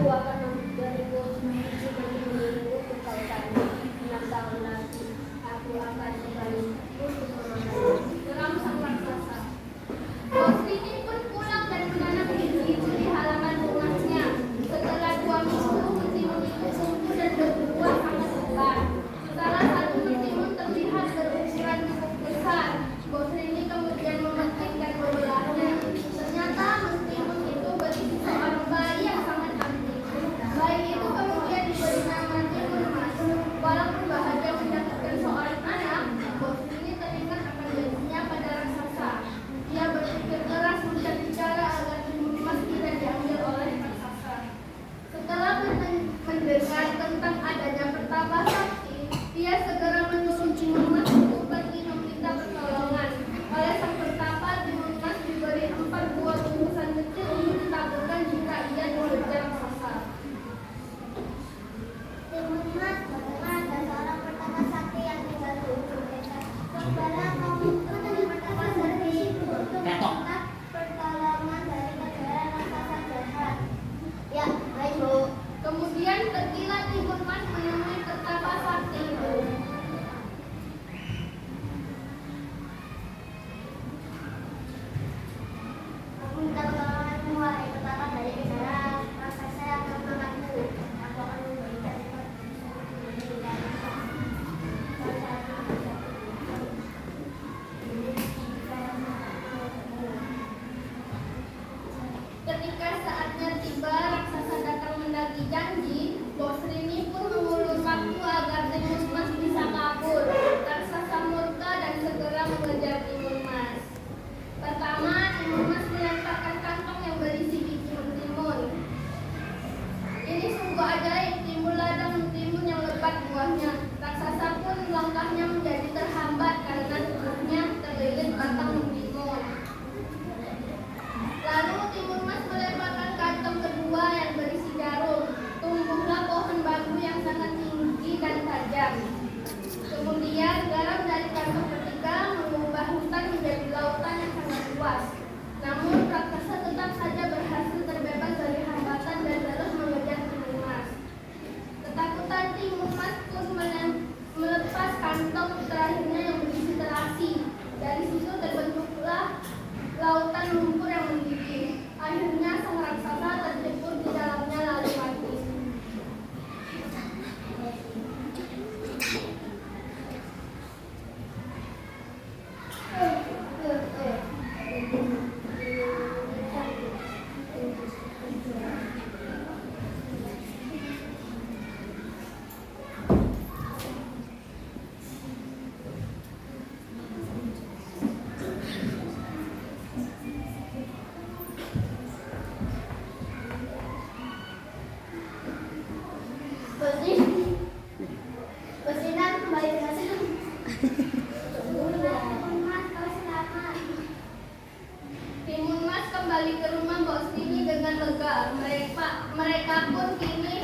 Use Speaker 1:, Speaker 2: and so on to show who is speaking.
Speaker 1: akan memberimu biji bagi untuk kau tani. 6 tahun lagi aku akan kembali untuk memakanmu. Geram sang raksasa. Bos ini pun pulang dan menanam biji itu di halaman rumahnya. Setelah 2 minggu, mentimun itu tumbuh dan berbuah sangat lebat. Salah satu mentimun terlihat berukuran cukup besar. Bos ini kemudian memetik dan membelahnya. Ternyata mentimun itu berisi seorang bayi yang sangat cantik. Bayi itu kemudian diberi nama Timun Mas. Walaupun bahagia mendapatkan seorang anak, bos ini teringat akan janjinya pada raksasa. Dia berpikir keras mencari cara agar Timun Mas tidak diambil oleh raksasa. Setelah mendengar tentang adanya pertapa sakti, dia segera menyuruh Timun Mas untuk pergi meminta pertolongan. Oleh sang pertapa, Timun Mas diberi 4 buah bungkusan kecil untuk ditaburkan jika ia dikejar raksasa.
Speaker 2: Timun Mas mendengar ada seorang pertapa sakti yang tinggal di ujung desa. Cobalah kamu menemui pertapa sakti untuk meminta pertolongan dari negara raksasa jahat. Ya, baik Bu.
Speaker 1: Kemudian pergilah Timun Mas menemui pertapa sakti itu.
Speaker 2: Aku minta pertolonganmu wahai pertapa dari negara raksasa yang memakanku. Aku akan memberikan
Speaker 1: Ketika saatnya tiba, raksasa datang menagih janji. Bos Rini pun mengulur waktu agar Timun Mas bisa kabur. Raksasa murka dan segera mengejar Timun Mas. Pertama, Timun Mas melemparkan kantong yang berisi biji mentimun. Ini sungguh ajaib, timbul ladang mentimun yang lebat buahnya. Raksasa pun langkahnya menjadi terhambat karena tubuhnya terlilit batang mentimun. Lalu Timun Mas melemparkan kantong kedua yang berisi jarum. Tumbuhlah pohon bambu yang sangat tinggi dan tajam. Kemudian garam dari kantong ketiga mengubah hutan menjadi lautan yang sangat luas. Namun raksasa tetap saja berhasil terbebas dari hambatan dan terus mengejar Timun Mas. Ketakutan Timun Mas pun melepas kantong terakhirnya yang berisi terasi. Dari situ terbentuklah lautan lumpur yang mendidih. Akhirnya sang raksasa terjebur di dalamnya lalu mati.
Speaker 2: Bersinar kembali dengan senang. Timun Mas, kau selamat.
Speaker 1: Timun Mas kembali ke rumah Bos Rini dengan lega. Mereka pun kini